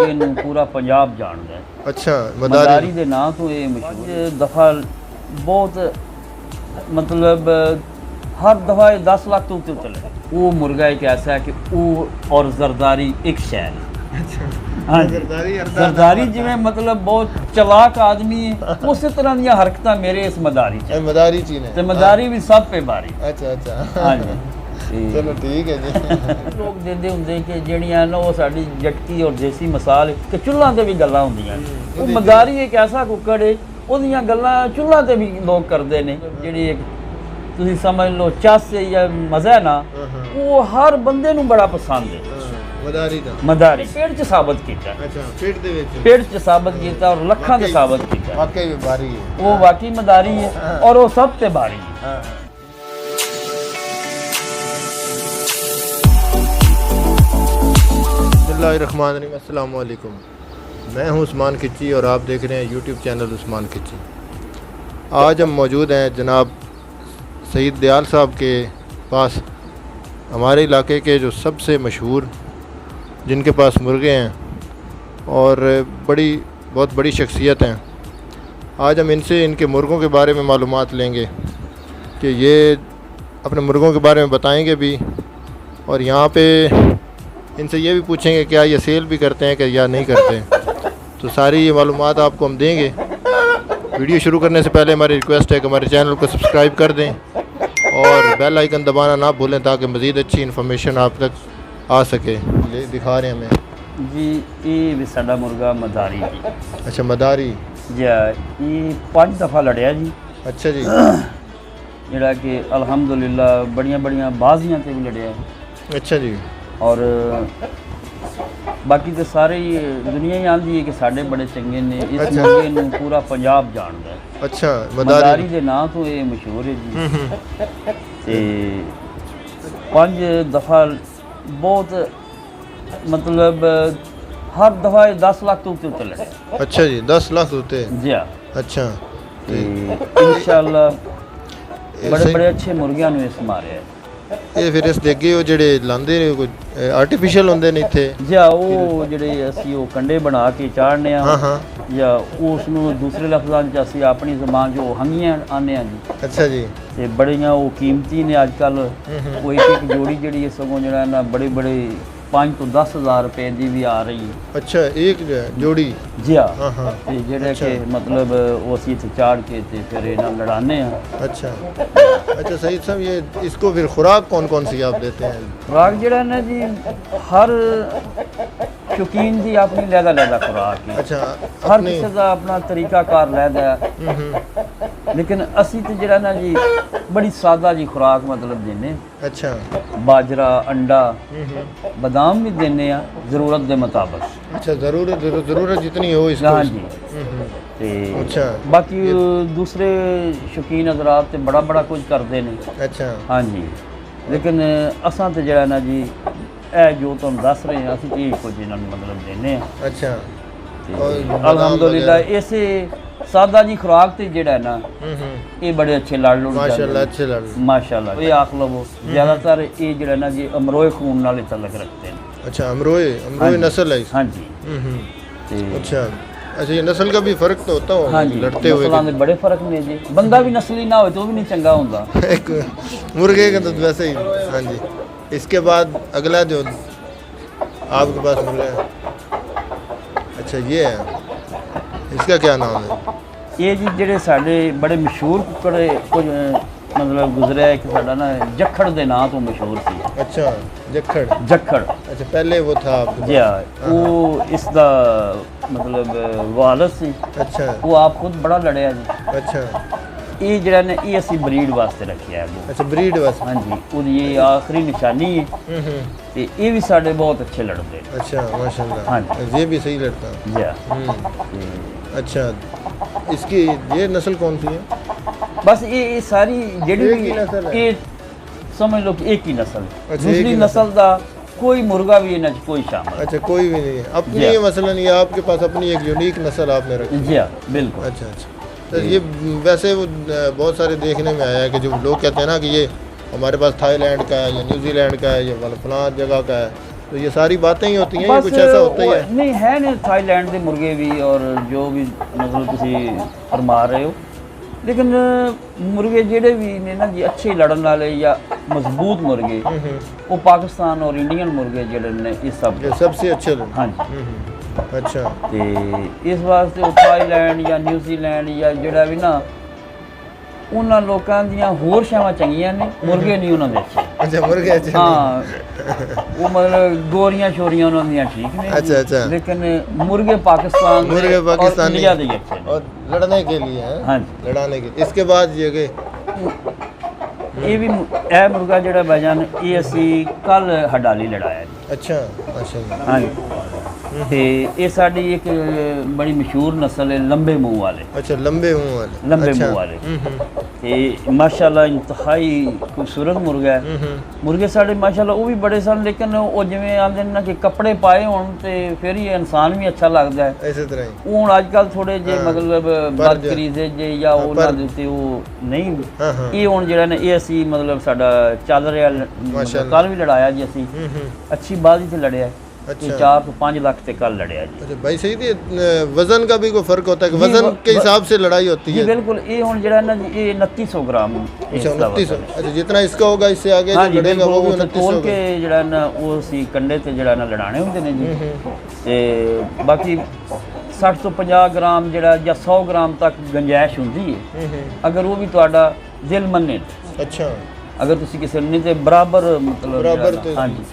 ਮੁਰਗੇ ਨੂੰ ਪੂਰਾ ਪੰਜਾਬ ਜਾਣਦਾ ਹੈ। ਅੱਛਾ ਮਦਾਰੀ ਦੇ ਨਾਂ ਤੋਂ ਇਹ ਮਸ਼ਹੂਰ ਦਫਾ ਬਹੁਤ मतलब हर दफ़ा 10 लाख तो उत्ते चले। वो मुर्गा एक ऐसा है कि वो और जरदारी एक शहर है। हाँ जी, जरदारी जिमें मतलब बहुत चलाक आदमी है, उस तरह दी हरकत मेरे इस मदारी मदारी चीज है, मदारी भी सब पे बारी। अच्छा अच्छा हाँ जी चलो ठीक है जी। लोग देंदे हुंदे कि ਜਿਹੜੀਆਂ ਨਾ ਉਹ ਸਾਡੀ ਜਟਕੀ ਔਰ ਦੇਸੀ ਮਸਾਲ ਕਿ ਚੁੱਲ੍ਹਾਂ ਤੇ ਵੀ ਗੱਲਾਂ ਹੁੰਦੀਆਂ। ਉਹ ਮਦਾਰੀ ਇੱਕ ਐਸਾ ਕੁੱਕੜ ਹੈ, ਉਹਦੀਆਂ ਗੱਲਾਂ ਚੁੱਲ੍ਹਾਂ ਤੇ ਵੀ ਲੋਕ ਕਰਦੇ ਨੇ। ਜਿਹੜੀ ਇੱਕ ਤੁਸੀਂ ਸਮਝ ਲਓ ਚੱਸ ਜਾਂ ਮਜ਼ਾ ਨਾ, ਉਹ ਹਰ ਬੰਦੇ ਨੂੰ ਬੜਾ ਪਸੰਦ ਹੈ। ਮਦਾਰੀ ਪੇਟ 'ਚ ਸਾਬਤ ਕੀਤਾ। ਅੱਛਾ ਪੇਟ 'ਚ ਸਾਬਤ ਕੀਤਾ ਔਰ ਲੱਖਾਂ 'ਚ ਸਾਬਤ ਕੀਤਾ। ਵਾਕਈ ਵੀ ਭਾਰੀ ਹੈ, ਉਹ ਵਾਕਈ ਮਦਾਰੀ ਹੈ ਔਰ ਉਹ ਸਭ ਤੇ ਭਾਰੀ ਹੈ। बिस्मिल्लाहिर्रहमानिर्रहीम, अस्सलाम वालेकुम। मैं हूं उस्मान खिच्ची और आप देख रहे हैं यूट्यूब चैनल उस्मान खिच्ची। आज हम मौजूद हैं जनाब सईद दयाल साहब के पास, हमारे इलाके के जो सबसे मशहूर, जिनके पास मुर्गे हैं और बहुत बड़ी शख्सियत हैं। आज हम इनसे इनके मुर्गों के बारे में मालूमात लेंगे कि ये अपने मुर्गों के बारे में बताएंगे भी, और यहाँ पे इनसे ये भी पूछेंगे क्या ये सेल भी करते हैं कि या नहीं करते। तो सारी ये मालूमात आपको हम देंगे। वीडियो शुरू करने से पहले हमारी रिक्वेस्ट है कि हमारे चैनल को सब्सक्राइब कर दें और बेल आइकन दबाना ना भूलें ताकि मज़ीद अच्छी इन्फॉर्मेशन आप तक आ सके। दिखा रहे हैं हमें जी, ये भी साडा मुर्गा मदारी जी। अच्छा मदारी जी, ये 5 दफ़ा लड़िया जी। अच्छा जी। जिहड़ा कि अल्हम्दुलिल्लाह बड़ियां बाजियां ते भी लड़िया। अच्छा जी। और बाकी तो सारे ही दुनिया ही आंदी है कि साढ़े बड़े चंगे ने। इस मुर्गे नूं पूरा पंजाब जानदा है। अच्छा मदारी दे नाम तो ये मशहूर है जी। ते 5 दफ़ा बहुत मतलब हर दफ़ा 10 लाख तो उत्ते लड़े। अच्छा जी, 10 लाख होते जी हाँ। अच्छा इंशाअल्लाह बड़े अच्छे मुर्गियां नूं इस मारे। ਇਹ ਫਿਰ ਇਸ ਦੇ ਅੱਗੇ ਉਹ ਜਿਹੜੇ ਲਾਂਦੇ ਨੇ ਕੋਈ ਆਰਟੀਫੀਸ਼ੀਅਲ ਹੁੰਦੇ ਨੇ ਇੱਥੇ ਜਾਂ ਉਹ ਜਿਹੜੇ ਅਸੀਂ ਉਹ ਕੰਡੇ ਬਣਾ ਕੇ ਚਾੜਨੇ ਆ। ਹਾਂ ਹਾਂ। ਜਾਂ ਉਸ ਨੂੰ ਦੂਸਰੇ ਲਫ਼ਜ਼ਾਂ 'ਚ ਅਸੀਂ ਆਪਣੀ ਜ਼ੁਬਾਨ 'ਚ ਉਹ ਹੰਗੀਆਂ ਆਨੇ ਆ ਜੀ। ਅੱਛਾ ਜੀ। ਤੇ ਬੜੀਆਂ ਉਹ ਕੀਮਤੀ ਨੇ ਅੱਜ ਕੱਲ੍ਹ। ਉਹ ਇੱਕ ਜੋੜੀ ਜਿਹੜੀ ਸਗੋਂ ਜਿਹੜਾ ਨਾ ਬੜੇ 5 ਤੋਂ 10 ਹਜ਼ਾਰ रुपए ਦੀ ਵੀ ਆ ਰਹੀ ਹੈ। अच्छा एक जोड़ी। जी हाँ। हाँ हाँ। ਤੇ ਜਿਹੜੇ ਕਿ मतलब ਉਹ ਅਸੀਂ ਇੱਥੇ ਚਾੜ ਕੇ ਤੇ ਫਿਰ ਇਹਨਾਂ ਲੜਾਉਂਦੇ ਆ। अच्छा अच्छा सईद साहब, ये इसको फिर खुराक कौन कौन सी आप देते हैं? खुराक ਜਿਹੜਾ ਨਾ ਜੀ ਹਰ ਸ਼ੌਕੀਨ ਦੀ ਆਪਣੀ ਲਹਿਦਾ खुराक है। अच्छा हर किसी का अपना तरीकाकार लैदा है। लेकिन असी तो जरा ना जी बड़ी सादा जी खुराक मतलब देने। अच्छा बाजरा, अंडा, बादाम भी देने ज़रूरत के मुताबिक। अच्छा ज़रूरत जितनी हो इसको। हाँ जी। ते अच्छा बाकी दूसरे शौकीन हज़रात ते बड़ा कुछ करते हैं। अच्छा हाँ जी। लेकिन असां तो जरा ना जी जो तुम दस रहे हैं असं ये कुछ इन्होंने मतलब देने। अच्छा अल्हम्दुलिल्लाह इसे सादा जी खुराक ते जेड़ा ना ये बड़े अच्छे लाडलू माशाल्लाह, अच्छे लाडलू माशाल्लाह। ये आख लवो ज़्यादातर ये जेड़ा ना जी अमरोए खून नाल तल्लक रखते हैं। अच्छा अमरोए नस्ल है। हाँ जी। अच्छा अच्छा, ये नस्ल का भी फर्क तो होता हो। हाँ जी, लड़ते हुए नस्लों में बड़े फर्क ने जी। बंदा भी नस्ली ना हो तो भी नहीं चंगा होता। एक मुर्गे का तो वैसे ही। हाँ जी। इसके बाद अगला जो आपके पास मुर्गा है, अच्छा ये है, इसका क्या नाम है? ये जी जेडे साडे बड़े मशहूर कुकड़े कुछ मतलब गुजरिया है कि साडा ना जखड़ दे नाम तो मशहूर सी। अच्छा जखड़। अच्छा पहले वो था जी हाँ। वो इसका मतलब वालद सी। अच्छा वो आप खुद बड़ा लड़िया जी। अच्छा ये जरा ने ये असी ब्रीड वास्ते रखिया है। अच्छा ब्रीड वास्ते। हाँ जी, और ये आखिरी निशानी है। ते ये भी साडे बहुत अच्छे लड़ते हैं। अच्छा माशाल्लाह। हाँ जी। ये भी सही लड़ता है। जी हाँ। अच्छा इसकी ये नस्ल कौन सी है? बस ये सारी जेडी ये समझ लो कि एक ही नस्ल। दूसरी नस्ल का कोई मुर्गा भी इन्हें कोई शामिल। अच्छा कोई भी नहीं है अपनी। ये मसलन ये आपके पास अपनी एक यूनिक नस्ल आपने रखी। जी हाँ बिल्कुल। अच्छा अच्छा। तो ये वैसे वो बहुत सारे देखने में आया है कि जो लोग कहते हैं ना कि ये हमारे पास थाईलैंड का है या न्यूजीलैंड का है या फलां जगह का है, तो ये सारी बातें ही होती हैं, ये बस कुछ ऐसा होता ही है? नहीं है ने थाईलैंड के मुर्गे भी और जो भी मतलब तुसी फरमा रहे हो, लेकिन मुर्गे जेडे भी ने ना जी अच्छे लड़न वाले या मजबूत मुर्गे वो पाकिस्तान और इंडियन मुर्गे जेडे ने इस सब ये सबसे अच्छे लोग। हाँ जी। अच्छा, ਤੇ ਇਸ ਵਾਸਤੇ ਉਹ ਥਾਈਲੈਂਡ ਜਾਂ ਨਿਊਜ਼ੀਲੈਂਡ ਜਾਂ ਜਿਹੜਾ ਵੀ ਨਾ ਉਹਨਾਂ ਲੋਕਾਂ ਦੀਆਂ ਹੋਰ ਸ਼ਾਵਾਂ ਚੰਗੀਆਂ ਨੇ, ਮੁਰਗੇ ਨਹੀਂ ਉਹਨਾਂ ਦੇ ਅੱਛੇ। अच्छा मुर्गे अच्छे नहीं। ਹਾਂ ਉਹ ਮਤਲਬ ਗੋਰੀਆਂ ਸ਼ੋਰੀਆਂ ਉਹਨਾਂ ਦੀਆਂ ਠੀਕ ਨੇ, अच्छा अच्छा। ਲੇਕਿन ਮੁਰਗੇ ਪਾਕਿस्तान ਦੇ मुर्गे और पाकिस्तानी इंडिया ਦੇ ਹੀ ਅੱਛੇ ਨੇ। और लड़ने के लिए हैं? हाँ जी। लड़ाने के लिए। इसके बाद ये कि ਇਹ ਵੀ ਇਹ ਮੁਰਗਾ ਜਿਹੜਾ ਵਜਨ ਇਹ ਅਸੀਂ ਕੱਲ ਹਡਾਲੀ ਲੜਾਇਆ ਜੀ। अच्छा माशाल्लाह। ਹਾਂਜੀ ਤੇ ਇਹ ਸਾਡੀ ਇੱਕ ਬੜੀ ਮਸ਼ਹੂਰ ਨਸਲ ਹੈ ਲੰਬੇ ਮੂੰਹ ਵਾਲੇ। अच्छा लंबे मुंह वाले। लंबे अच्छा। मुंह वाले ਤੇ ਮਾਸ਼ਾਅੱਲਾ ਇੰਤਹਾਈ ਖੂਬਸੂਰਤ ਮੁਰਗਾ ਹੈ। ਮੁਰਗੇ ਸਾਡੇ ਮਾਸ਼ਾਅੱਲਾ ਉਹ ਵੀ ਬੜੇ ਸਨ, ਲੇਕਿਨ ਉਹ ਜਿਵੇਂ ਆਂਦੇ ਨੇ ਨਾ ਕਿ ਕੱਪੜੇ ਪਾਏ ਹੋਣ ਤੇ ਫਿਰ ਹੀ ਇਨਸਾਨ ਵੀ ਅੱਛਾ ਲੱਗਦਾ ਹੈ। ऐसे तरह ही। ਉਹ ਹੁਣ ਅੱਜ ਕੱਲ ਥੋੜੇ ਜੇ ਹਾਂ, ਮਤਲਬ ਪਰ ਜੋ- ਬਦਕਰੀਜ਼ੇ ਜੇ ਜਾਂ ਉਹਨਾਂ ਦੇ ਉੱਤੇ ਉਹ ਨਹੀਂ ਇਹ ਹੁਣ ਜਿਹੜਾ ਨੇ ਇਹ ਅਸੀਂ ਮਤਲਬ ਸਾਡਾ ਚੱਲ ਰਿਹਾ ਮਾਸ਼ਾਅੱਲਾ। ਕੱਲ ਵੀ ਲੜਾਇਆ ਜੀ ਅਸੀਂ ਅੱਛੀ ਬਾਜ਼ੀ ਤੇ ਲੜਿਆ। अच्छा। 4 ਤੋਂ 5 ਲੱਖ ਤੇ ਕੱਲ ਲੜਿਆ ਜੀ। अच्छा भाई सही थी। वजन का भी कोई फर्क होता है कि जी, वजन के हिसाब से लड़ाई होती जी है? बिल्कुल ये हूँ जरा ना जी ये 2900 ग्राम अच्छा इसका 2900। वजन है। अच्छा जितना इसका होगा इससे आगे हाँ जो जी लड़ेगा वो भी बिल्कुल 2900 तोल के होगा। जरा ना वो सी कंडे ते जरा ना लड़ाने होंगे ने जी ते बाकी 60 ਤੋਂ 50 ਗ੍ਰਾਮ ਜਿਹੜਾ ਜਾਂ 100 ਗ੍ਰਾਮ ਤੱਕ ਗੰਜਾਇਸ਼ ਹੁੰਦੀ ਹੈ ਅਗਰ ਉਹ ਵੀ ਤੁਹਾਡਾ ਦਿਲ ਮੰਨੇ। अच्छा ਅਗਰ ਤੁਸੀਂ ਕਿਸੇ ਨੇ ਤੇ ਬਰਾਬਰ ਮਤਲਬ बराबर ਜਿਹੜਾ तो ਨਾ- ਹਾਂਜੀ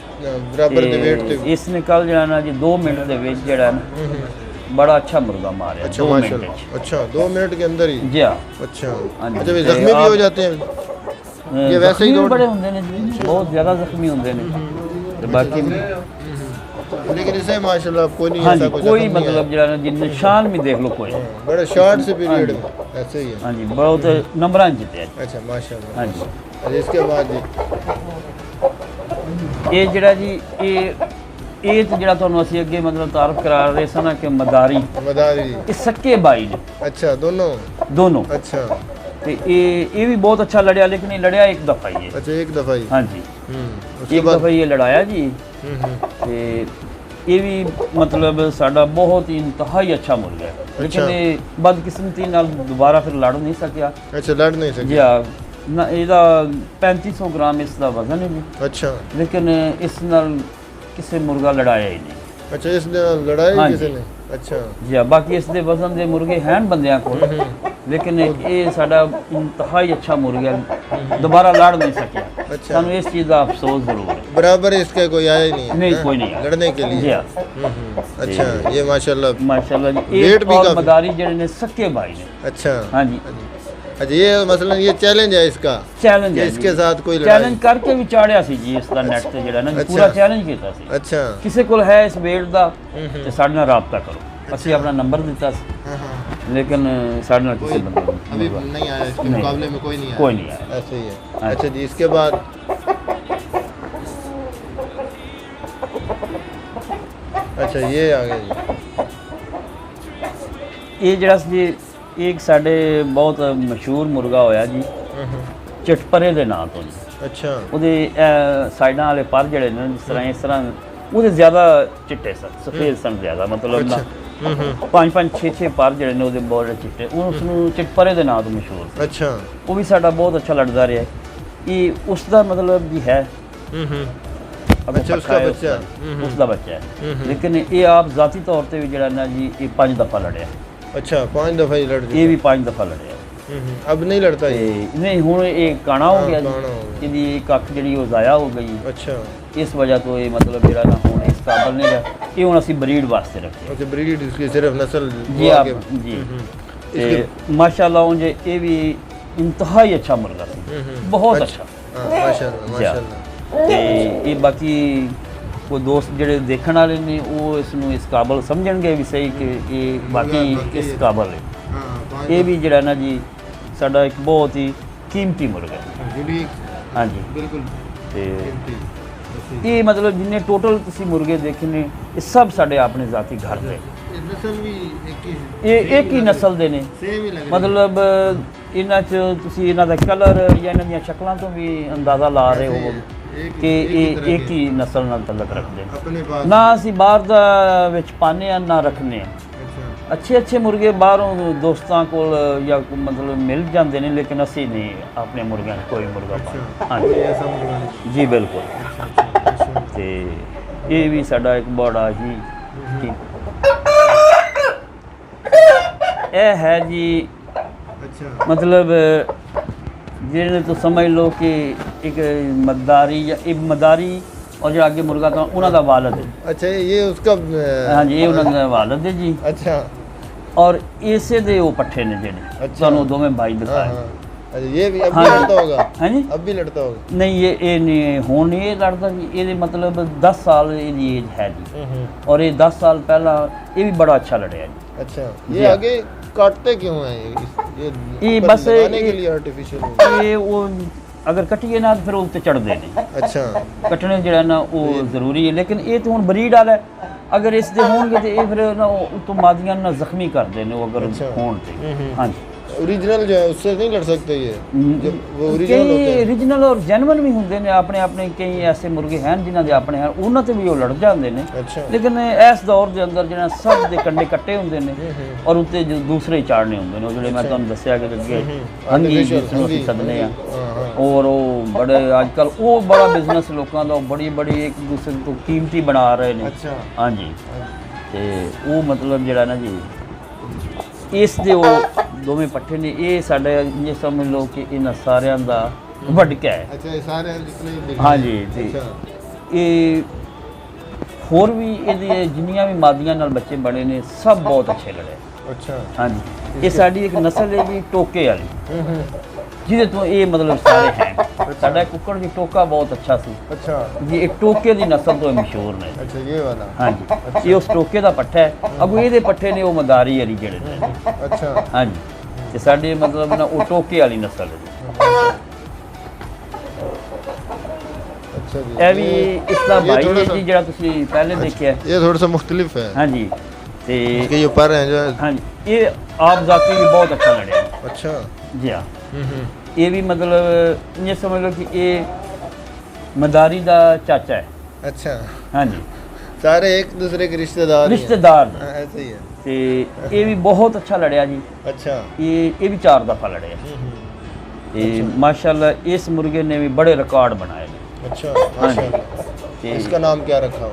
बराबर दे वेट ते। ਇਸ ਨੇ ਕੱਲ ਜਿਹੜਾ ਨਾ ਜੀ 2 ਮਿੰਟ ਦੇ ਵਿੱਚ ਜਿਹੜਾ ਨਾ ਬੜਾ ਅੱਛਾ ਮੁਰਗਾ ਮਾਰਿਆ। अच्छा 2 ਮਿੰਟ माशाल्लाह। ਵਿੱਚ अच्छा 2 मिनट के अंदर ही। ਜੀ ਹਾਂ। अच्छा हाँ जी। अच्छा वे ते जख्मी भी आप- हो जाते हैं? ये वैसे ही ਜ਼ਖਮੀ ਵੀ दौड़- ਬੜੇ ਹੁੰਦੇ ਨੇ ਜੀ, ਬਹੁਤ ਜ਼ਿਆਦਾ ਜ਼ਖਮੀ ਹੁੰਦੇ ਨੇ ਤੇ ਬਾਕੀ लेकिन इसे माशाल्लाह कोई नहीं हाँ ऐसा जी कुछ कोई जख्म नहीं मतलब जरा ना जी निशान भी देख लो कोई। है। बड़े शॉर्ट से पीरियड हाँ में ऐसे ही है। हाँ जी बहुत नंबर जीते। अच्छा माशाल्लाह। हाँ जी अच्छा इसके बाद जी ये जरा जी ये तो जरा ਤੁਹਾਨੂੰ ਅਸੀਂ ਅੱਗੇ ਮਤਲਬ ਤਾਰਫ ਕਰਾ ਰਹੇ ਸਨ ਨਾ ਕਿ ਮਦਾਰੀ मदारी। ਇਹ ਸੱਕੇ ਬਾਈ ਨੇ अच्छा दोनों। ਦੋਨੋਂ अच्छा ਤੇ ਇਹ ਵੀ ਬਹੁਤ ਅੱਛਾ ਲੜਿਆ, ਲੇਕਿन ਇਹ ਲੜਿਆ ਇੱਕ ਦਫਾ ਹੀ ਹੈ। अच्छा एक दफा ही। हाँ जी उसके ਇੱਕ बाद ਦਫਾ ਇਹ ਲੜਾਇਆ ਜੀ ਤੇ ਇਹ ਵੀ ਮਤਲਬ ਸਾਡਾ ਬਹੁਤ ਹੀ ਇੰਤਹਾਈ ਅੱਛਾ ਮੁਰਗਾ ਹੈ, ਲੇਕਿਨ ਇਹ ਬਦਕਿਸਮਤੀ ਨਾਲ ਦੁਬਾਰਾ ਫਿਰ ਲੜ ਨਹੀਂ ਸਕਿਆ। अच्छा लड़ नहीं ਜੀ सके। ਹਾਂ ਨਾ ਇਹਦਾ 3500 ਗ੍ਰਾਮ ਇਸ ਦਾ ਵਜ਼ਨ ਹੈ ਜੀ, अच्छा ਲੇਕਿਨ ਇਸ ਨਾਲ ਕਿਸੇ ਮੁਰਗਾ ਲੜਾਇਆ ਹੀ ਨਹੀਂ। अच्छा इसने लड़ाई हाँ किसी जी। ने? अच्छा ਜੀ ਹਾਂ ਬਾਕੀ ਇਸ ਦੇ ਵਜ਼ਨ ਦੇ ਮੁਰਗੇ ਹਨ ਬੰਦਿਆਂ ਕੋਲ, ਲੇਕਿਨ ਇਹ ਸਾਡਾ ਇੰਤਹਾਈ ਅੱਛਾ ਮੁਰਗਾ ਦੁਬਾਰਾ ਲੜ ਨਹੀਂ ਸਕਿਆ। अच्छा ਸਾਨੂੰ ਇਸ ਚੀਜ਼ ਦਾ ਅਫਸੋਸ ਜ਼ਰੂਰ ਹੈ। बराबर इसका कोई आया ही नहीं है? नहीं, हैं? कोई नहीं आया। लड़ने के जी लिए। हाँ अच्छा ये माशाल्लाह। माशाल्लाह जी वेट एक भी और काफी। मदारी ਜਿਹੜੇ ਨੇ ਸੱਕੇ भाई ने। अच्छा हाँ जी अच्छा ये मसलन ये चैलेंज है इसका ਚੈਲੰਜ कि ਹੈ इसके साथ कोई लड़ाई। ਚੈਲੰਜ ਕਰਕੇ ਵੀ ਚਾੜਿਆ ਸੀ ਜੀ ਇਸ ਦਾ ਨੈਟ ਤੇ ਜਿਹੜਾ ਨਾ ਜੀ, ਅੱਛਾ। ਪੂਰਾ ਚੈਲੰਜ ਕੀਤਾ ਸੀ। अच्छा ਕਿਸੇ ਕੋਲ ਹੈ ਇਸ ਵੇਟ ਦਾ ਤੇ ਸਾਡੇ ਨਾਲ ਰਾਬਤਾ ਕਰੋ। ਅਸੀਂ ਆਪਣਾ ਨੰਬਰ ਦਿੱਤਾ ਸੀ, हाँ हाँ ਲੇਕਿਨ ਸਾਡੇ ਨਾਲ ਕਿਸੇ ਬੰਦੇ अभी ਨੂੰ नहीं आया इसके नहीं। मुकाबले में कोई नहीं आया। कोई नहीं आया। ऐसे ही है। हाँ। अच्छा जी इसके बाद अच्छा ये आ गया जी। ਇਹ ਜਿਹੜਾ ਸੀ ਇਹ ਇੱਕ ਸਾਡੇ ਬਹੁਤ ਮਸ਼ਹੂਰ ਮੁਰਗਾ ਹੋਇਆ ਜੀ ਚਟਪਰੇ ਦੇ ਨਾਂ ਤੋਂ ਜੀ। अच्छा ਉਹਦੇ ਸਾਈਡਾਂ ਵਾਲੇ ਪਰ ਜਿਹੜੇ ਨੇ ਇਸ ਤਰ੍ਹਾਂ ਉਹਦੇ ਜ਼ਿਆਦਾ ਚਿੱਟੇ ਸਨ, ਸਫੇਦ ਸਨ ਜ਼ਿਆਦਾ, ਮਤਲਬ ਨਾ 5-5 6-6 ਪਰ ਜਿਹੜੇ ਨੇ ਉਹਦੇ ਬਹੁਤ ਚਿੱਟੇ, ਉਸ ਨੂੰ ਚਿੱਟਪਰੇ ਦੇ ਨਾਂ ਤੋਂ ਮਸ਼ਹੂਰ ਸੀ। अच्छा ਉਹ ਵੀ ਸਾਡਾ ਬਹੁਤ ਅੱਛਾ ਲੜਦਾ ਰਿਹਾ। ਇਹ ਉਸ ਦਾ ਮਤਲਬ ਵੀ ਹੈ ਅਬ अच्छा उसका बच्चा। ਉਸ ਦਾ ਬੱਚਾ ਹੈ, ਲੇਕਿਨ ਇਹ ਆਪ ਜ਼ਾਤੀ ਤੌਰ ਤੇ ਵੀ ਜਿਹੜਾ ਨਾ ਜੀ ਇਹ 5 ਦਫਾ ਲੜਿਆ। अच्छा 5 दफा ही लड़ ਇਹ ਵੀ 5 ਦਫਾ ਲੜਿਆ अब नहीं लड़ता ਤੇ ये। ਨਹੀਂ ਹੁਣ ਇਹ ਕਾਣਾ ਹੋ ਗਿਆ ਕਾਣਾ ਹੋ ਜੀ, ਗਿਆ। ਇਹਦੀ ਇੱਕ ਅੱਖ ਜਿਹੜੀ ਉਹ ਜ਼ਾਇਆ ਹੋ ਗਈ। अच्छा ਇਸ ਵਜ੍ਹਾ ਤੋਂ ਇਹ ਮਤਲਬ ਜਿਹੜਾ ਨਾ ਹੁਣ ਇਸ ਕਾਬਲ ਨਹੀਂ ਰਿਹਾ। ਇਹ ਹੁਣ ਅਸੀਂ ਬਰੀਡ ਵਾਸਤੇ ਰੱਖਿਆ अच्छा ब्रीड इसकी सिर्फ नस्ल ਜੀ वो ਆਪ आगे- ਜੀ ਤੇ ਮਾਸ਼ਾਅੱਲਾ ਉਂਝ ਇਹ ਵੀ ਇੰਤਹਾਈ ਅੱਛਾ ਮੁਰਗਾ ਸੀ, ਬਹੁਤ ਅੱਛਾ। हाँ माशाल्लाह ਜੀ ਹਾਂ। माशाल्लाह। ਤੇ ਇਹ ਬਾਕੀ ਕੋਈ ਦੋਸਤ ਜਿਹੜੇ ਦੇਖਣ ਵਾਲੇ ਨੇ ਉਹ ਇਸ ਨੂੰ ਇਸ ਕਾਬਲ ਸਮਝਣਗੇ ਵੀ ਸਹੀ ਕਿ ਇਹ ਬਾਕੀ ਇਸ ਕਾਬਲ ਹੈ। हाँ ਇਹ ਵੀ ਜਿਹੜਾ ਨਾ ਜੀ ਸਾਡਾ ਇੱਕ ਬਹੁਤ ਹੀ ਕੀਮਤੀ ਮੁਰਗਾ ਹੈ। यूनिक ਹਾਂਜੀ बिल्कुल ਤੇ कीमती। ਇਹ ਮਤਲਬ ਜਿੰਨੇ ਟੋਟਲ ਤੁਸੀਂ ਮੁਰਗੇ ਦੇਖੇ ਨੇ ਇਹ ਸਭ ਸਾਡੇ ਆਪਣੇ ਜ਼ਾਤੀ ਘਰ ਦੇ, ये नस्ल भी एक ही ਇਹ ਇੱਕ ਹੀ ਨਸਲ ਦੇ ਨੇ। सेम ही लग रही ਮਤਲਬ ਇਹਨਾਂ 'ਚ ਤੁਸੀਂ ਇਹਨਾਂ ਦਾ ਕਲਰ ਜਾਂ ਇਹਨਾਂ ਦੀਆਂ ਸ਼ਕਲਾਂ ਤੋਂ ਵੀ ਅੰਦਾਜ਼ਾ ਲਾ ਰਹੇ ਹੋਵੋਗੇ ਕਿ ਇਹ ਇੱਕ ਹੀ ਨਸਲ ਨਾਲ ਤਲਕ ਰੱਖਦੇ ਨੇ। ਆਪਣੇ ਪਾਸ ਨਾ ਅਸੀਂ ਬਾਹਰ ਦਾ ਵਿੱਚ ਪਾਉਂਦੇ ਹਾਂ ਨਾ ਰੱਖਦੇ ਹਾਂ। ਅੱਛਾ ਅੱਛੇ ਮੁਰਗੇ ਬਾਹਰੋਂ ਦੋਸਤਾਂ ਕੋਲ ਜਾਂ ਮਤਲਬ ਮਿਲ ਜਾਂਦੇ ਨੇ, ਲੇਕਿਨ ਅਸੀਂ ਨਹੀਂ ਆਪਣੇ ਮੁਰਗਿਆਂ 'ਚ ਕੋਈ ਮੁਰਗਾ ਪਾਉਂਦੇ। ਹਾਂਜੀ ਐਸਾ ਮੁਰਗਾ ਨਹੀਂ। ਜੀ ਬਿਲਕੁਲ। ਅੱਛਾ ਤੇ ਇਹ ਵੀ ਸਾਡਾ ਇੱਕ ਬੜਾ ਹੀ ਇਹ ਹੈ ਜੀ, ਅੱਛਾ मतलब जिन्हें तो समझ लो कि एक मदारी या एक मदारी और जो आगे मुर्गा था उन्होंने का वालद है। अच्छा ये उसका हाँ जी, ये उन्होंने वालद है जी। अच्छा और ऐसे दे वो पट्ठे ने जेने अच्छा। दोनों दो में भाई हाँ, दिखाए। हाँ। अच्छा ये भी अब हाँ भी जी। लड़ता होगा? हाँ जी अब भी लड़ता होगा? नहीं, ये नहीं हुण ये लड़ता जी। ये मतलब 10 साल इसकी एज है जी, और ये 10 साल पहला ये भी बड़ा अच्छा लड़िया जी। अच्छा जी ये हाँ। आगे काटते क्यों हैं ये ऊपर बस लगाने के ये- लिए आर्टिफिशियल? ये वो अगर कटिए ना तो फिर उत्ते चढ़ते नहीं। अच्छा कट्टने जो ना वो जरूरी है, लेकिन ये तो हुण ब्रीड वाला है। अगर इस दे होणगे तो ये फिर ना तो मादियां ना जख्मी कर देने वो अगर अच्छा। होण ते। हाँ जी, ओरिजिनल जो है उससे नहीं लड़ सकते ये जब वो ओरिजिनल होते कई हैं? ओरिजिनल और जेनवन भी होंगे ने अपने अपने। कई ऐसे मुर्गे हैं जिन्हों के अपने हैं, उन्होंने ते भी वो लड़ जाते हैं। अच्छा लेकिन इस दौर के अंदर जो सब के कंडे कट्टे होंगे ने और उत्ते जो दूसरे ही चाड़ने होंगे ने, जो मैं तुहानू दस्सिया कि अगे हंगी Artificial, जिसनूं असीं हंगी, सदने आ। हाँ, हाँ। और वो बड़े आजकल वो बड़ा बिजनेस लोगों का बड़ी बड़ी एक दूसरे को कीमती बना रहे हैं। अच्छा हाँ जी, तो वो मतलब जरा ना जी इस दे वो दोवें पट्ठे ने ये साडे ये समझ लो कि इन्हां सारियां दा वडका है। अच्छा ये सारे जितने दिख हाँ रहे जी, हैं। जी। अच्छा ये होर भी ये जिन्नियां भी मादियां नाल बच्चे बने ने सब बहुत अच्छे लड़े। अच्छा हाँ जी, ये साडी एक नस्ल है जी टोके वाली, जिहदे तो ये मतलब सारे हैं। साडा कुक्कड़ जी टोका बहुत अच्छा सी अच्छा जी, एक टोके दी नस्ल तो मशहूर ने। अच्छा ये वाला हाँ जी, ये उस टोके दा पट्ठा है। अगो ये पट्ठे ने वो मदारी वाली जेड़े ने। अच्छा हाँ जी, ते साडे मतलब ना वो टोके वाली नस्ल है जी। अच्छा जी ਇਹ ਵੀ ਇਸਦਾ ये ਭਾਈ थोड़ा ਹੈ सा- ਜੀ ਜਿਹੜਾ ਤੁਸੀਂ ਪਹਿਲੇ ਦੇਖਿਆ। ये थोड़ा सा मुख्तलिफ है हाँ जी, ते इसके ये पर हैं जो हाँ जी, ये आप जाती भी बहुत अच्छा लड़े अच्छा जी। हाँ, ये भी मतलब ये समझ लो कि ये मदारी दा चाचा है। अच्छा हाँ जी, सारे एक दूसरे के रिश्तेदार ही हैं। रिश्तेदार ने। हाँ, ऐसे ही है ते ये भी बहुत अच्छा लड़िया जी। अच्छा ये भी 4 दफ़ा लड़े। ते माशाल्लाह इस मुर्गे ने भी बड़े रिकॉर्ड बनाए ने। अच्छा हाँ जी, माशाल्लाह ते इसका नाम क्या रखा हो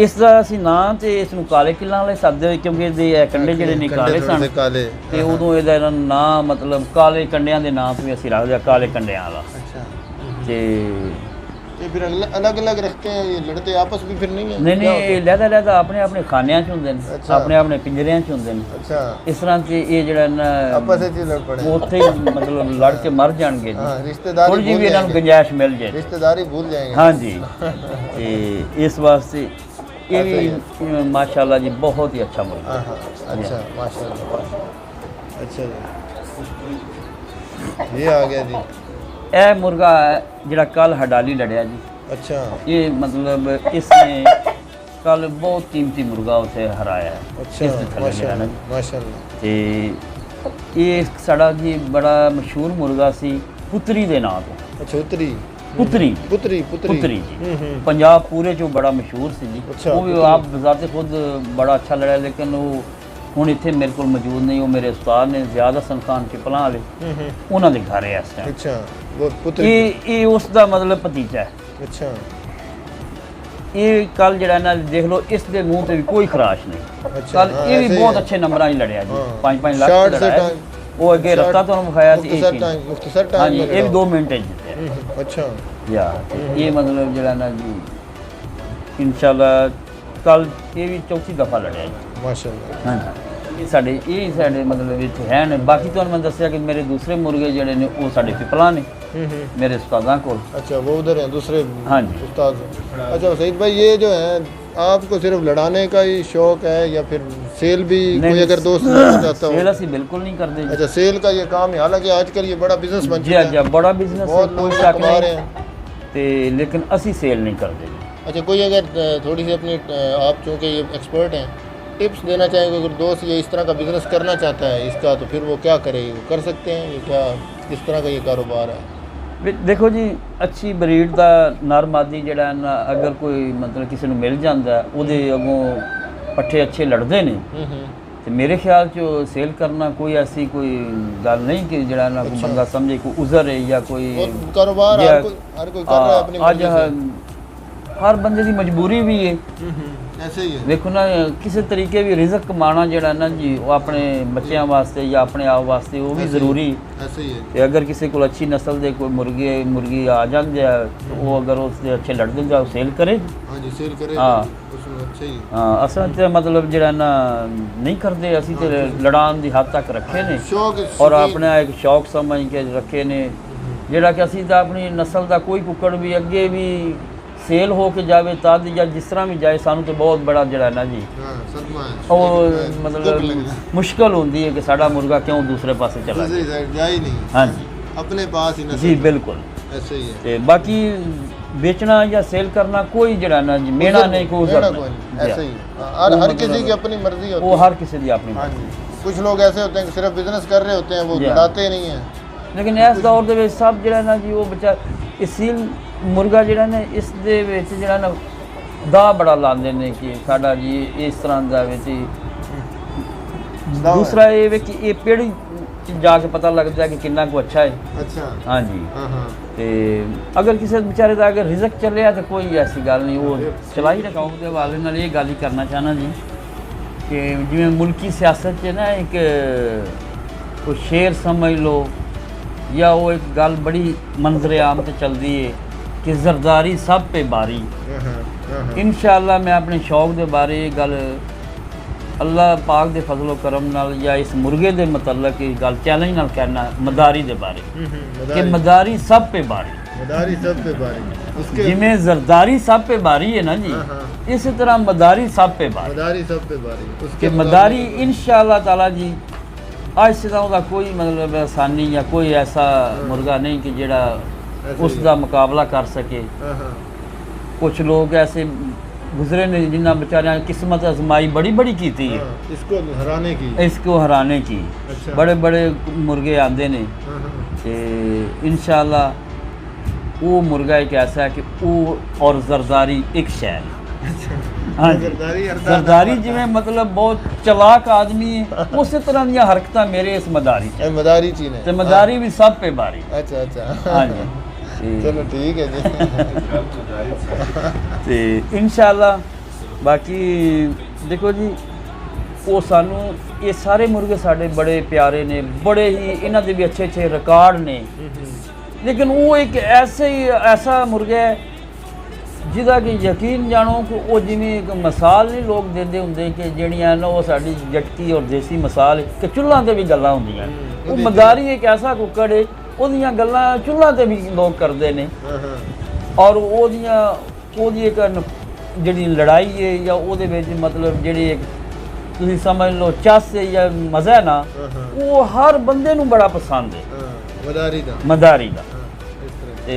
ਇਸ ਦਾ ਅਸੀਂ ਨਾਂ ਤੇ ਇਸ ਨੂੰ ਕਾਲੇ ਕਿੱਲਾਂ ਵਾਲੇ ਸੱਦੇ, ਕਿਉਂਕਿ ਇਹਦੇ ਇਹ ਕੰਡੇ ਜਿਹੜੇ ਨੇ ਕਾਲੇ थोड़े ਸਨ से काले ਤੇ ਉਦੋਂ ਇਹਦਾ ਇਹਨਾਂ ਨੂੰ ਨਾਂ ਮਤਲਬ ਕਾਲੇ ਕੰਡਿਆਂ ਦੇ ਨਾਂ ਤੋਂ ਵੀ ਅਸੀਂ ਰੱਖਦੇ ਆ, ਕਾਲੇ ਕੰਡਿਆਂ ਵਾਲਾ। अच्छा ਤੇ ये फिर अलग अलग रखते हैं ये लड़ते आपस में फिर नहीं है ਨਹੀਂ क्या ਨਹੀਂ, ਇਹ ਲਹਿਦਾ ਲਹਿਦਾ ਆਪਣੇ ਆਪਣੇ ਖਾਨਿਆਂ 'ਚ ਹੁੰਦੇ ਨੇ, ਅੱਛਾ। ਆਪਣੇ ਆਪਣੇ ਪਿੰਜਰਿਆਂ 'ਚ ਹੁੰਦੇ ਨੇ। होता है? अच्छा ਇਸ ਤਰ੍ਹਾਂ ਤੇ ਇਹ ਜਿਹੜਾ ਨਾ आपस में ही लड़ पड़े ਉਹ ਉੱਥੇ ਹੀ ਮਤਲਬ ਲੜ ਕੇ ਮਰ ਜਾਣਗੇ हाँ ਜੀ, रिश्तेदारी ਥੋੜੀ ਜਿਹੀ भूल ਵੀ ਇਹਨਾਂ ਨੂੰ जाएंगे। ਗੁੰਜਾਇਸ਼ ਮਿਲ ਜੇ। रिश्तेदारी भूल जाएंगे ਹਾਂਜੀ, ਤੇ ਇਸ ਵਾਸਤੇ ਇਹ ਵੀ ਮਾਸ਼ਾਅੱਲਾ ਜੀ ਬਹੁਤ ਹੀ ਅੱਛਾ ਮੁਰਗਾ। हाँ हाँ अच्छा माशाल्लाह अच्छा जी ये आ गया जी ਇਹ ਮੁਰਗਾ ਜਿਹੜਾ ਕੱਲ ਹਡਾਲੀ ਲੜਿਆ ਜੀ, अच्छा ये मतलब इसने कल बहुत कीमती मुर्गा उसे हराया है। अच्छा इस दे थल्ले ਜਿਹੜਾ ਨਾ माशाल्लाह माशाल्लाह ਤੇ ਇਹ ਸਾਡਾ ਜੀ ਬੜਾ ਮਸ਼ਹੂਰ ਮੁਰਗਾ ਸੀ ਪੁੱਤਰੀ ਦੇ ਨਾਂ ਤੋਂ। अच्छा उतरी ਪੁੱਤਰੀ पुतरी पुतरी ਪੁੱਤਰੀ ਜੀ ਪੰਜਾਬ ਪੂਰੇ ਚੋਂ ਬੜਾ ਮਸ਼ਹੂਰ ਸੀ ਜੀ। ਅੱਛਾ, ਉਹ ਵੀ ਪੁੱਤਰੀ। ਆਪ ਬਜ਼ਾਤੇ ਖੁਦ ਬੜਾ ਅੱਛਾ ਲੜਿਆ, ਲੇਕਿਨ ਉਹ ਹੁਣ ਇੱਥੇ ਮੇਰੇ ਕੋਲ ਮੌਜੂਦ ਨਹੀਂ। ਉਹ ਮੇਰੇ ਉਸਤਾਦ ਨੇ ਜ਼ਿਆਦਾ ਹਸਨ ਖਾਨ ਪਿਪਲਾਂ ਵਾਲੇ, ਉਹਨਾਂ ਦੇ ਘਰ ਹੈ ਇਸ ਟਾਈਮ। अच्छा वो पुतरी ਇਹ ਉਸ ਦਾ ਮਤਲਬ ਭਤੀਜਾ ਹੈ। अच्छा ਇਹ ਕੱਲ ਜਿਹੜਾ ਨਾ ਦੇਖ ਲਓ, ਇਸ ਦੇ ਮੂੰਹ ਤੇ ਵੀ ਕੋਈ ਖਰਾਸ਼ ਨਹੀਂ। ਅੱਛਾ, ਕੱਲ ਹਾਂ, ਇਹ ਵੀ ਐਸੇ ਹੀ ਬਹੁਤ ਹੈ। ਅੱਛੇ ਨੰਬਰਾਂ 'ਚ ਲੜਿਆ ਜੀ, ਹਾਂ। 5-5 ਲੱਖ Short ਦਾ से ਲੜਾਇਆ। time- ਉਹ ਅੱਗੇ ਰਸਤਾ ਤੁਹਾਨੂੰ ਵਿਖਾਇਆ ਸੀ, मुख्तसर टाइम मुख्तसर ਹਾਂ टाइम ਜੀ, में ਇਹ ਵੀ लड़ा। 2 ਮਿੰਟ 'ਚ ਜਿੱਤਿਆ अच्छा ਯਾਰ। ਇਹ ਮਤਲਬ ਜਿਹੜਾ ਨਾ ਜੀ ਇਨਸ਼ਾਅੱਲਾ ਕੱਲ ਇਹ ਵੀ ਚੌਥੀ ਦਫਾ ਲੜਿਆ ਜੀ। माशाल्लाह ਹਾਂ ਜੀ, ਇਹ ਸਾਡੇ ਮਤਲਬ ਇੱਥੇ ਹੈ ਨੇ। ਬਾਕੀ ਤੁਹਾਨੂੰ ਮੈਂ ਦੱਸਿਆ ਕਿ ਮੇਰੇ ਦੂਸਰੇ ਮੁਰਗੇ ਜਿਹੜੇ ਨੇ ਉਹ ਸਾਡੇ ਪਿਪਲਾਂ ਨੇ, मेरे उस्तादा को। अच्छा वो उधर हैं दूसरे हाँ जी। उस्ताद। अच्छा सईद भाई ये जो है आपको सिर्फ लड़ाने का ही शौक है या फिर सेल भी कोई अगर दोस्त करना चाहता हो? सेल ਅਸੀਂ ਬਿਲकुल नहीं करते जी। अच्छा सेल का ये काम है, हालांकि आजकल ये बड़ा बिजनेस बन जी चुका है, जी, बड़ा बिजनेस है, बहुत कोई लोग शक कमा नहीं रहे हैं। ते लेकिन ਅਸੀਂ सेल नहीं करते जी। अच्छा कोई अगर थोड़ी सी अपनी आप चूँकि ये एक्सपर्ट हैं टिप्स देना चाहेंगे, अगर दोस्त ये इस तरह का बिजनेस करना चाहता है इसका, तो फिर वो क्या करे, वो कर सकते हैं? ये क्या किस तरह का ये कारोबार है? ਦੇਖੋ ਜੀ ਅੱਛੀ ਬਰੀਡ ਦਾ ਨਰ ਮਾਦੀ ਜਿਹੜਾ ਨਾ ਅਗਰ ਕੋਈ ਮਤਲਬ ਕਿਸੇ ਨੂੰ ਮਿਲ ਜਾਂਦਾ ਉਹਦੇ ਅੱਗੋਂ ਪੱਠੇ ਅੱਛੇ ਲੜਦੇ ਨੇ ਤੇ ਮੇਰੇ ਖਿਆਲ 'ਚ ਸੇਲ ਕਰਨਾ ਕੋਈ ਐਸੀ ਕੋਈ ਗੱਲ ਨਹੀਂ ਕਿ ਜਿਹੜਾ ਨਾ ਕੋਈ ਬੰਦਾ ਸਮਝੇ ਕੋਈ ਉਜ਼ਰ ਹੈ ਜਾਂ ਕੋਈ ਕਾਰੋਬਾਰ ਹਰ ਕੋਈ ਕਰ ਰਿਹਾ ਆਪਣੀ ਅੱਜ ਹਰ ਬੰਦੇ ਦੀ ਮਜਬੂਰੀ ਵੀ ਹੈ ऐसे ही है। ਦੇਖੋ ਨਾ ਕਿਸੇ ਤਰੀਕੇ ਵੀ ਰਿਜ਼ਕ ਕਮਾਉਣਾ ਜਿਹੜਾ ਨਾ ਜੀ ਉਹ ਆਪਣੇ ਬੱਚਿਆਂ ਵਾਸਤੇ ਜਾਂ ਆਪਣੇ ਆਪ ਵਾਸਤੇ ਉਹ ਵੀ ਜ਼ਰੂਰੀ ऐसे ही है। ਤੇ ਅਗਰ ਕਿਸੇ ਕੋਲ ਅੱਛੀ ਨਸਲ ਦੇ ਕੋਈ ਮੁਰਗੀ ਆ ਜਾਂਦੇ ਆ ਤਾਂ ਉਹ ਅਗਰ ਉਸ ਦੇ ਅੱਛੇ ਲੜਦੇ ਜਾ ਸੇਲ ਕਰੇ हाँ जी सेल करे हाँ। उसमें अच्छा ही ਹਾਂ ਅਸਾਂ ਤੇ ਮਤਲਬ ਜਿਹੜਾ ਨਾ ਨਹੀਂ ਕਰਦੇ ਅਸੀਂ ਤੇ ਲੜਾਉਣ ਦੀ ਹੱਦ ਤੱਕ ਰੱਖੇ ਨੇ शौक ਔਰ ਆਪਣਾ ਇੱਕ ਸ਼ੌਕ ਸਮਝ ਕੇ ਰੱਖੇ ਨੇ ਜਿਹੜਾ ਕਿ ਅਸੀਂ ਤਾਂ ਆਪਣੀ ਨਸਲ ਦਾ ਕੋਈ ਕੁੱਕੜ ਵੀ ਅੱਗੇ ਵੀ ਸੇਲ ਹੋ ਕੇ ਜਾਵੇ ਤਦ ਜਾਂ ਜਿਸ ਤਰ੍ਹਾਂ ਵੀ ਜਾਏ ਸਾਨੂੰ ਤੇ ਬਹੁਤ ਬੜਾ ਜਿਹੜਾ ਨਾ ਜੀ हाँ सदमा है। ਉਹ ਮਤਲਬ ਮੁਸ਼ਕਲ ਹੁੰਦੀ ਹੈ ਕਿ ਸਾਡਾ ਮੁਰਗਾ ਕਿਉਂ ਦੂਸਰੇ ਪਾਸੇ ਚਲਾ दूसरी साइड जा ही नहीं ਹਾਂਜੀ अपने पास ही नस्ल ਜੀ ਬਿਲकुल ऐसे ही है। ਤੇ ਬਾਕੀ ਵੇਚਣਾ ਜਾਂ ਸੇਲ ਕਰਨਾ ਕੋਈ ਜਿਹੜਾ ਨਾ ਜੀ ਮੇਣਾ ਨਹੀਂ ਕੋਈ मेरा ਜ਼ਰੂਰਤ कोई नहीं। नहीं, ऐसे ही हर किसी की अपनी मर्जी होती ਉਹ है। ਹਰ ਕਿਸੇ ਦੀ ਆਪਣੀ हाँ जी कुछ लोग ऐसे होते हैं कि सिर्फ बिजनेस कर रहे होते हैं वो जी। लड़ाते नहीं हैं। ਲੇਕਿਨ ਇਸ ਦੌਰ ਦੇ ਵਿੱਚ ਸਭ ਜਿਹੜਾ ਨਾ ਜੀ ਉਹ ਬੱਚਾ ਇਸੀਲ ਮੁਰਗਾ ਜਿਹੜਾ ਨੇ ਇਸ ਦੇ ਵਿੱਚ ਜਿਹੜਾ ਨਾ ਦਾ ਬੜਾ ਲਾਉਂਦੇ ਨੇ ਕਿ ਸਾਡਾ ਜੀ ਇਸ ਤਰ੍ਹਾਂ ਦਾ ਵਿੱਚ ਹੀ। ਦਾਅ ਦੂਸਰਾ ਇਹ ਵੇ ਕਿ ਇਹ ਪੀੜੀ ਚ ਜਾ ਕੇ ਪਤਾ ਲੱਗਦਾ ਕਿ ਕਿੰਨਾ ਕੁ ਅੱਛਾ ਹੈ अच्छा ਹਾਂਜੀ हाँ हाँ ਤੇ ਅਗਰ ਕਿਸੇ ਵਿਚਾਰੇ ਦਾ ਅਗਰ ਰਿਜ਼ਕ ਚੱਲਿਆ ਤਾਂ ਕੋਈ ਐਸੀ ਗੱਲ ਨਹੀਂ ਉਹ ਚਲਾ ਹੀ ਰਕਾਉ ਦੇ ਵਾਲੇ ਨਾਲ ਇਹ ਗੱਲ ਹੀ ਕਰਨਾ ਚਾਹਨਾ ਜੀ ਕਿ ਜਿਵੇਂ ਮੁਲਕੀ ਸਿਆਸਤ 'ਚ ਨਾ ਇੱਕ ਕੋਈ ਸ਼ੇਰ ਸਮਝ ਲਓ ਜਾਂ ਉਹ ਇੱਕ ਗੱਲ ਬੜੀ ਮੰਜ਼ਰ ਆਮ ਤੇ ਚੱਲਦੀ ਹੈ ਕਿ ਜ਼ਰਦਾਰੀ ਸਭ पे ਬਾਰੀ हाँ हाँ ਇਨਸ਼ਾਅੱਲਾ ਮੈਂ ਆਪਣੇ ਸ਼ੌਕ ਦੇ ਬਾਰੇ ਇਹ ਗੱਲ ਅੱਲਾਹ ਪਾਕ ਦੇ ਫਜ਼ਲ ਕਰਮ ਨਾਲ ਜਾਂ ਇਸ ਮੁਰਗੇ ਦੇ ਮੁਤਲਕ ਇਹ ਗੱਲ ਚੈਲੰਜ ਨਾਲ ਕਹਿਣਾ ਮਦਾਰੀ ਦੇ ਬਾਰੇ ਕਿ ਮਦਾਰੀ ਸਭ पे ਬਾਰੀ मदारी सब पे बारी उसके ਜਿਵੇਂ ਜ਼ਰਦਾਰੀ ਸਭ पे ਬਾਰੀ ਹੈ ਨਾ ਜੀ हाँ, हाँ। ਇਸੇ ਤਰ੍ਹਾਂ ਮਦਾਰੀ ਸਭ पे ਬਾਰੀ मदारी सब पे बारी ਕਿ उसके ਮਦਾਰੀ ਇਨਸ਼ਾਅੱਲਾ ਤਾਲਾ ਜੀ ਅੱਜ ਸੇ ਤਾਂ ਉਹਦਾ ਕੋਈ ਮਤਲਬ ਆਸਾਨੀ ਜਾਂ ਕੋਈ ਐਸਾ ਮੁਰਗਾ ਨਹੀਂ ਕਿ ਜਿਹੜਾ ਉਸ ਦਾ ਮੁਕਾਬਲਾ ਕਰ ਸਕੇ हाँ हाँ ਕੁਝ ਲੋਕ ਐਸੇ गुजरे ने जिन्हें बेचारे किस्मत आजमाई बड़ी बड़ी की थी हाँ, इसको हराने की इसको हराने की अच्छा। बड़े बड़े मुर्गे आते ने हाँ, हाँ। ते इंशाल्लाह वो मुर्गा एक ऐसा है कि वो और जरदारी एक शहर हाँ जी जरदारी जिमें मतलब बहुत चलाक आदमी है उस तरह दी हरकत मेरे इस मदारी च मदारी चीन है ते मदारी भी सब पे बारी अच्छा अच्छा हाँ जी चलो ठीक है जी ਤੇ ਇਨਸ਼ਾਅੱਲਾ ਬਾਕੀ ਦੇਖੋ ਜੀ ਉਹ ਸਾਨੂੰ ਇਹ ਸਾਰੇ ਮੁਰਗੇ ਸਾਡੇ ਬੜੇ ਪਿਆਰੇ ਨੇ ਬੜੇ ਹੀ ਇਹਨਾਂ ਦੇ ਵੀ ਅੱਛੇ ਅੱਛੇ ਰਿਕਾਰਡ ਨੇ ਲੇਕਿਨ ਉਹ ਇੱਕ ਐਸਾ ਮੁਰਗਾ ਹੈ ਜਿਹਦਾ ਕਿ ਯਕੀਨ ਜਾਣੋ ਕਿ ਉਹ ਜਿਵੇਂ ਇੱਕ ਮਿਸਾਲ ਨਹੀਂ ਲੋਕ ਦਿੰਦੇ ਹੁੰਦੇ ਕਿ ਜਿਹੜੀਆਂ ਨਾ ਉਹ ਸਾਡੀ ਜਟਕੀ ਔਰ ਦੇਸੀ ਮਿਸਾਲ ਕਿ ਚੁੱਲ੍ਹਾਂ ਤੇ ਵੀ ਗੱਲਾਂ ਹੁੰਦੀਆਂ ਉਹ ਮਦਾਰੀ ਇੱਕ ਐਸਾ ਕੁੱਕੜ ਹੈ ਉਹਦੀਆਂ ਗੱਲਾਂ ਚੁੱਲ੍ਹਾਂ ਤੇ ਵੀ ਲੋਕ ਕਰਦੇ ਨੇ ਔਰ ਉਹਦੀ ਇੱਕ ਜਿਹੜੀ ਲੜਾਈ ਹੈ ਜਾਂ ਉਹਦੇ ਵਿੱਚ ਮਤਲਬ ਜਿਹੜੀ ਇੱਕ ਤੁਸੀਂ ਸਮਝ ਲਓ ਚੱਸ ਹੈ ਜਾਂ ਮਜ਼ਾ ਨਾ ਉਹ ਹਰ ਬੰਦੇ ਨੂੰ ਬੜਾ ਪਸੰਦ ਹੈ ਮਦਾਰੀ ਦਾ ਤੇ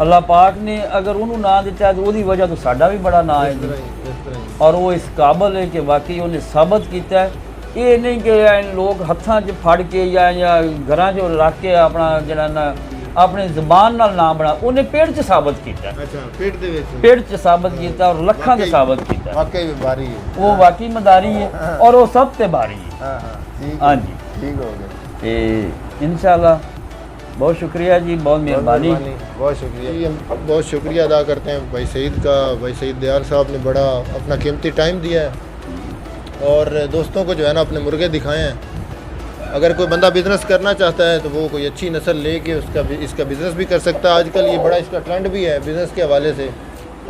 ਅੱਲਾਹ ਪਾਕ ਨੇ ਅਗਰ ਉਹਨੂੰ ਨਾਂ ਦਿੱਤਾ ਤਾਂ ਉਹਦੀ ਵਜ੍ਹਾ ਤੋਂ ਸਾਡਾ ਵੀ ਬੜਾ ਨਾਂ ਹੈ ਔਰ ਉਹ ਇਸ ਕਾਬਲ ਹੈ ਕਿ ਵਾਕਈ ਉਹਨੇ ਸਾਬਤ ਕੀਤਾ ਹੈ ਇਹ ਨਹੀਂ ਕਿ ਲੋਕ ਹੱਥਾਂ 'ਚ ਫੜ ਕੇ ਜਾਂ ਘਰਾਂ 'ਚ ਰੱਖ ਕੇ ਆਪਣਾ ਜਿਹੜਾ ਨਾ ਆਪਣੀ ਜ਼ਬਾਨ ਨਾਲ ਨਾਮ ਬਣਾ ਉਹਨੇ ਪੇੜ 'ਚ ਸਾਬਤ ਕੀਤਾ ਅੱਛਾ ਪੇੜ 'ਚ ਸਾਬਤ ਕੀਤਾ ਔਰ ਲੱਖਾਂ 'ਚ ਸਾਬਤ ਕੀਤਾ ਵਾਕਈ ਬਾਰੀ ਹੈ ਉਹ ਵਾਕਈ ਮਦਾਰੀ ਹੈ ਔਰ ਉਹ ਸਭ ਤੇ ਬਾਰੀ ਹੈ ਹਾਂ ਹਾਂ हाँ जी ठीक हो गया ਤੇ इंशाल्लाह बहुत शुक्रिया जी बहुत मेहरबानी बहुत शुक्रिया जी। हम बहुत शुक्रिया अदा करते हैं भाई सईद का। भाई सईद दयाल साहब ने बड़ा अपना कीमती टाइम दिया है और दोस्तों को जो है ना अपने मुर्गे दिखाए हैं। अगर कोई बंदा बिज़नेस करना चाहता है तो वो कोई अच्छी नस्ल लेके इसका बिज़नेस भी कर सकता है। आजकल ये बड़ा इसका ट्रेंड भी है बिज़नेस के हवाले से।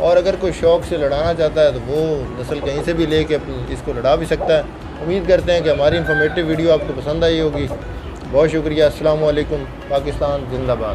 और अगर कोई शौक़ से लड़ाना चाहता है तो वो नस्ल कहीं से भी लेके इसको लड़ा भी सकता है। उम्मीद करते हैं कि हमारी इन्फॉर्मेटिव वीडियो आपको पसंद आई होगी। बहुत शुक्रिया। अस्सलाम वालेकुम। पाकिस्तान जिंदाबाद।